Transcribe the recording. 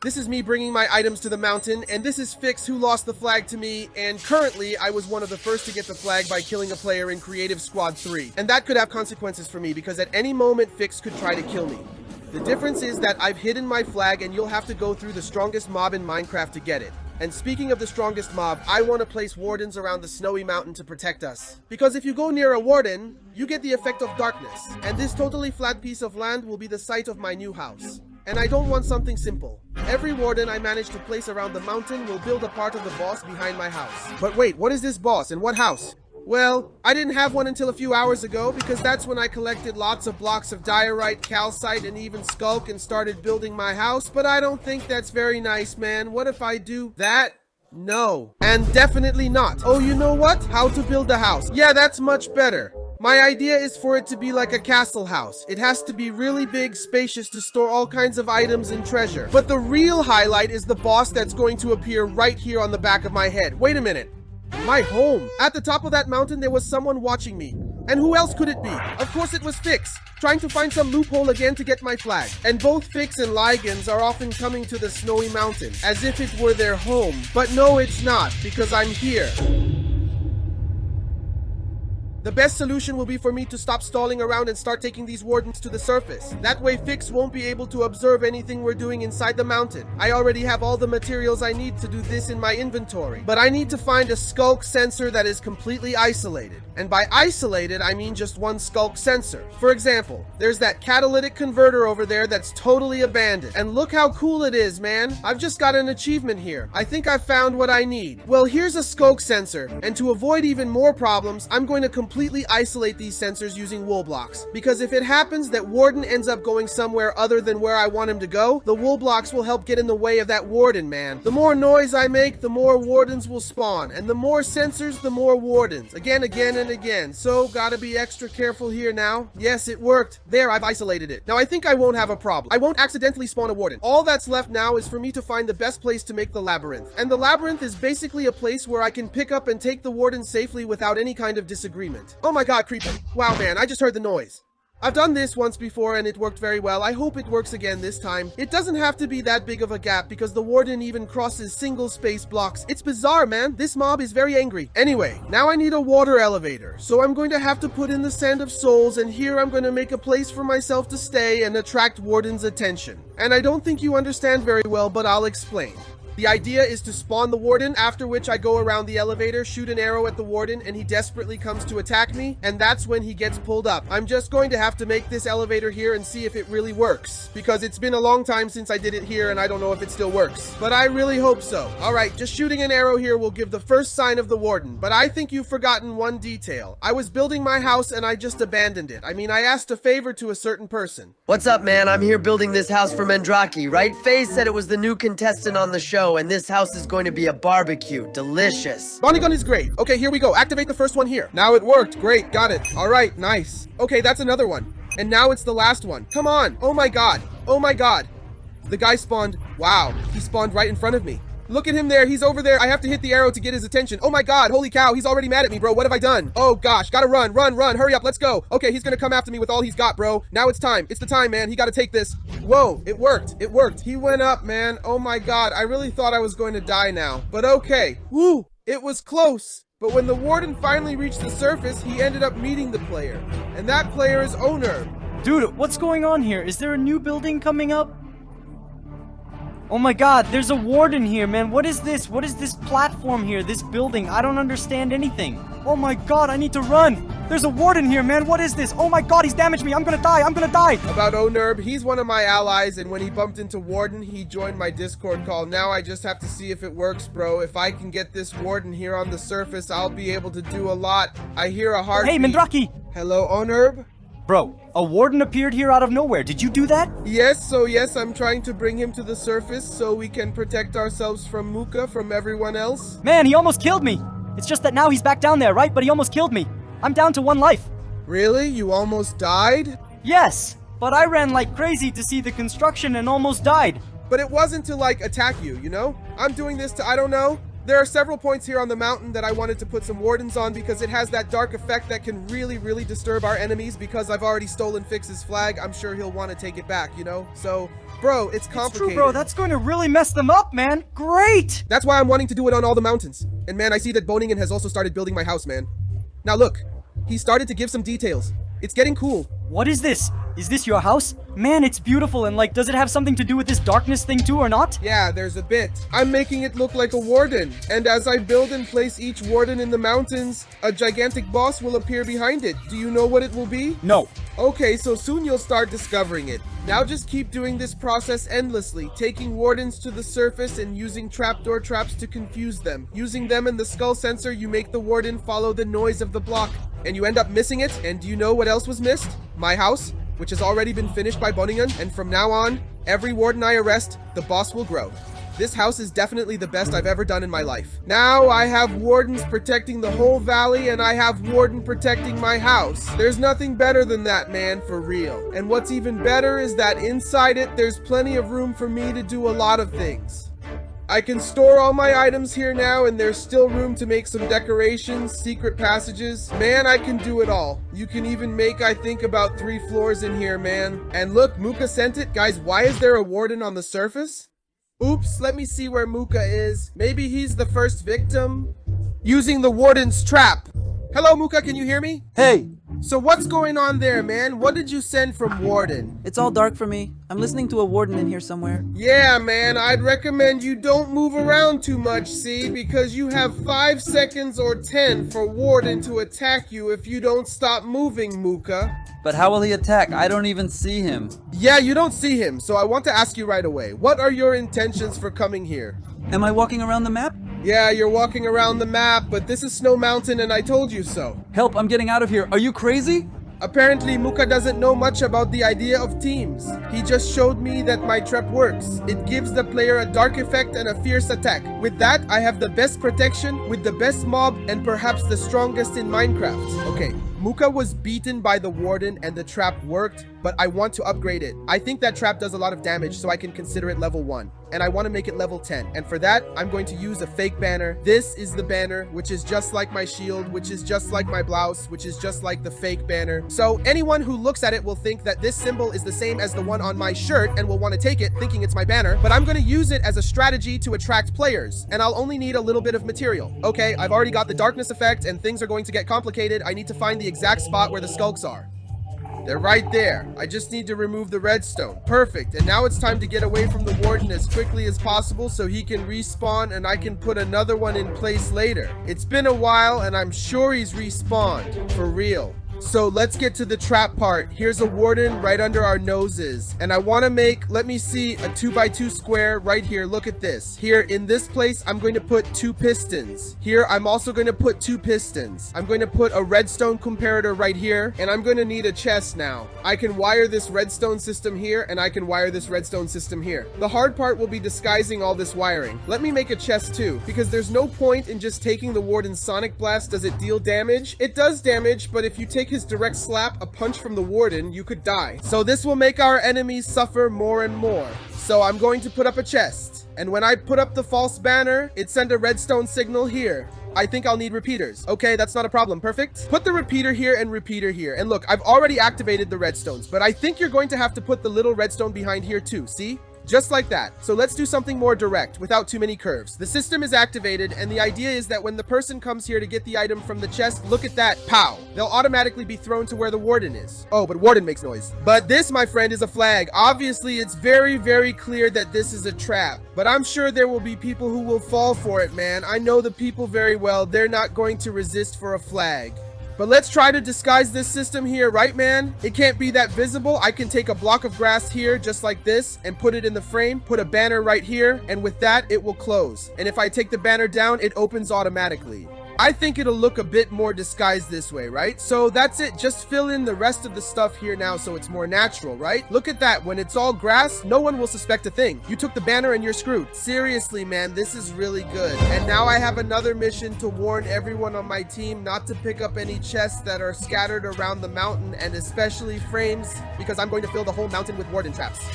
This is me bringing my items to the mountain, and this is Fix, who lost the flag to me, and currently I was one of the first to get the flag by killing a player in Creative Squad 3. And that could have consequences for me, because at any moment Fix could try to kill me. The difference is that I've hidden my flag, and you'll have to go through the strongest mob in Minecraft to get it. And speaking of the strongest mob, I want to place wardens around the snowy mountain to protect us. Because if you go near a warden, you get the effect of darkness, and this totally flat piece of land will be the site of my new house. And I don't want something simple. Every warden I manage to place around the mountain will build a part of the boss behind my house. But wait, what is this boss and what house? Well, I didn't have one until a few hours ago, because that's when I collected lots of blocks of diorite, calcite, and even skulk and started building my house, but I don't think that's very nice, man. What if I do that? No. And definitely not. Oh, you know what? How to build a house. Yeah, that's much better. My idea is for it to be like a castle house. It has to be really big, spacious to store all kinds of items and treasure. But the real highlight is the boss that's going to appear right here on the back of my head. Wait a minute. My home. At the top of that mountain, there was someone watching me. And who else could it be? Of course it was Fix, trying to find some loophole again to get my flag. And both Fix and Ligens are often coming to the snowy mountain, as if it were their home. But no, it's not, because I'm here. The best solution will be for me to stop stalling around and start taking these wardens to the surface. That way Fix won't be able to observe anything we're doing inside the mountain. I already have all the materials I need to do this in my inventory, but I need to find a skulk sensor that is completely isolated. And by isolated, I mean just one skulk sensor. For example, there's that catalytic converter over there that's totally abandoned. And look how cool it is, man. I've just got an achievement here. I think I've found what I need. Well, here's a skulk sensor, and to avoid even more problems, I'm going to completely isolate these sensors using wool blocks. Because if it happens that Warden ends up going somewhere other than where I want him to go, the wool blocks will help get in the way of that Warden, man. The more noise I make, the more Wardens will spawn. And the more sensors, the more Wardens. Again, and again. So, gotta be extra careful here now. Yes, it worked. There, I've isolated it. Now, I think I won't have a problem. I won't accidentally spawn a Warden. All that's left now is for me to find the best place to make the labyrinth. And the labyrinth is basically a place where I can pick up and take the Warden safely without any kind of disagreement. Oh my god, creepy. Wow, man, I just heard the noise. I've done this once before and it worked very well. I hope it works again this time. It doesn't have to be that big of a gap because the Warden even crosses single space blocks. It's bizarre, man. This mob is very angry. Anyway, now I need a water elevator. So I'm going to have to put in the Sand of Souls, and here I'm going to make a place for myself to stay and attract Warden's attention. And I don't think you understand very well, but I'll explain. The idea is to spawn the Warden, after which I go around the elevator, shoot an arrow at the Warden, and he desperately comes to attack me, and that's when he gets pulled up. I'm just going to have to make this elevator here and see if it really works, because it's been a long time since I did it here and I don't know if it still works. But I really hope so. Alright, just shooting an arrow here will give the first sign of the Warden, but I think you've forgotten one detail. I was building my house and I just abandoned it. I mean, I asked a favor to a certain person. What's up, man? I'm here building this house for Mendrake, right? Faye said it was the new contestant on the show, and this house is going to be a barbecue. Delicious. Bonnie gun is great. Okay, here we go. Activate the first one here. Now it worked. Great, got it. All right, nice. Okay, that's another one. And now it's the last one. Come on. Oh my god. Oh my god. The guy spawned. Wow, he spawned right in front of me. Look at him there. He's over there. I have to hit the arrow to get his attention. Oh my god. Holy cow. He's already mad at me, bro. What have I done? Oh gosh. Gotta run. Hurry up. Let's go. Okay, he's gonna come after me with all he's got, bro. Now it's time. It's the time, man. He gotta take this. Whoa. It worked. It worked. He went up, man. Oh my god. I really thought I was going to die now. But okay. Woo. It was close. But when the Warden finally reached the surface, he ended up meeting the player. And that player is Owner. Dude, what's going on here? Is there a new building coming up? Oh my god, there's a Warden here, man. What is this? What is this platform here? This building? I don't understand anything. Oh my god, I need to run. There's a Warden here, man. What is this? Oh my god, he's damaged me. I'm gonna die. About Onerb, he's one of my allies, and when he bumped into Warden, he joined my Discord call. Now I just have to see if it works, bro. If I can get this Warden here on the surface, I'll be able to do a lot. I hear a heartbeat. Hey, Mendrake! Hello, Onerb? Bro, a Warden appeared here out of nowhere. Did you do that? Yes, I'm trying to bring him to the surface so we can protect ourselves from Muka, from everyone else. Man, he almost killed me. It's just that now he's back down there, right? But he almost killed me. I'm down to 1 life. Really? You almost died? Yes, but I ran like crazy to see the construction and almost died. But it wasn't to, like, attack you, you know? I'm doing this to, I don't know, There are several points here on the mountain that I wanted to put some wardens on because it has that dark effect that can really disturb our enemies. Because I've already stolen Fix's flag, I'm sure he'll want to take it back, you know? So, bro, it's complicated. It's true, bro. That's going to really mess them up, man. Great! That's why I'm wanting to do it on all the mountains. And man, I see that Boningen has also started building my house, man. Now look, he started to give some details. It's getting cool. What is this? Is this your house? Man, it's beautiful, and like, does it have something to do with this darkness thing too or not? Yeah, there's a bit. I'm making it look like a warden, and as I build and place each warden in the mountains, a gigantic boss will appear behind it. Do you know what it will be? No. Okay, so soon you'll start discovering it. Now just keep doing this process endlessly, taking wardens to the surface and using trapdoor traps to confuse them. Using them and the skull sensor, you make the warden follow the noise of the block, and you end up missing it. And do you know what else was missed? My house, which has already been finished by Boningen, and from now on, every warden I arrest, the boss will grow. This house is definitely the best I've ever done in my life. Now I have wardens protecting the whole valley, and I have warden protecting my house. There's nothing better than that, man, for real. And what's even better is that inside it, there's plenty of room for me to do a lot of things. I can store all my items here now, and there's still room to make some decorations, secret passages. Man, I can do it all. You can even make, I think, about 3 floors in here, man. And look, Muka sent it. Guys, why is there a warden on the surface? Oops, let me see where Muka is. Maybe he's the first victim? Using the warden's trap. Hello, Muka, can you hear me? Hey, So what's going on there, man? What did you send from Warden? it's all dark for me. I'm listening to a warden in here somewhere. Yeah, man, I'd recommend you don't move around too much, see? Because you have 5 seconds or 10 for Warden to attack you if you don't stop moving, Muka. But how will he attack? I don't even see him. Yeah, you don't see him, so I want to ask you right away. What are your intentions for coming here? Am I walking around the map? Yeah, you're walking around the map, but this is Snow Mountain and I told you so. Help, I'm getting out of here. Are you crazy? Apparently, Muka doesn't know much about the idea of teams. He just showed me that my trap works. It gives the player a dark effect and a fierce attack. With that, I have the best protection, with the best mob, and perhaps the strongest in Minecraft. Okay, Muka was beaten by the Warden and the trap worked, but I want to upgrade it. I think that trap does a lot of damage, so I can consider it level 1. And I want to make it level 10. And for that, I'm going to use a fake banner. This is the banner, which is just like my shield, which is just like my blouse, which is just like the fake banner. So anyone who looks at it will think that this symbol is the same as the one on my shirt and will want to take it thinking it's my banner. But I'm going to use it as a strategy to attract players. And I'll only need a little bit of material. Okay, I've already got the darkness effect and things are going to get complicated. I need to find the exact spot where the skulks are. They're right there. I just need to remove the redstone. Perfect. And now it's time to get away from the Warden as quickly as possible so he can respawn and I can put another one in place later. It's been a while and I'm sure he's respawned. For real. So let's get to the trap part. Here's a Warden right under our noses. And I want to make, let me see, a 2x2 square right here. Look at this. Here in this place, I'm going to put 2 pistons. Here, I'm also going to put 2 pistons. I'm going to put a redstone comparator right here. And I'm going to need a chest now. I can wire this redstone system here and I can wire this redstone system here. The hard part will be disguising all this wiring. Let me make a chest too, because there's no point in just taking the Warden's Sonic Blast. Does it deal damage? It does damage, but if you take his direct slap, a punch from the Warden, you could die. So this will make our enemies suffer more and more. So I'm going to put up a chest. And when I put up the false banner, it sent a redstone signal here. I think I'll need repeaters. Okay, that's not a problem. Perfect. Put the repeater here and repeater here. And look, I've already activated the redstones, but I think you're going to have to put the little redstone behind here too. See? Just like that. So let's do something more direct without too many curves. The system is activated and the idea is that when the person comes here to get the item from the chest, look at that, pow. They'll automatically be thrown to where the Warden is. Oh, but Warden makes noise. But this, my friend, is a flag. Obviously, it's very, very clear that this is a trap. But I'm sure there will be people who will fall for it, man. I know the people very well. They're not going to resist for a flag. But let's try to disguise this system here, right, man? It can't be that visible. I can take a block of grass here, just like this, and put it in the frame, put a banner right here, and with that, it will close. And if I take the banner down, it opens automatically. I think it'll look a bit more disguised this way, right? So that's it. Just fill in the rest of the stuff here now so it's more natural, right? Look at that. When it's all grass, no one will suspect a thing. You took the banner and you're screwed. Seriously, man, this is really good. And now I have another mission to warn everyone on my team not to pick up any chests that are scattered around the mountain, and especially frames, because I'm going to fill the whole mountain with Warden traps.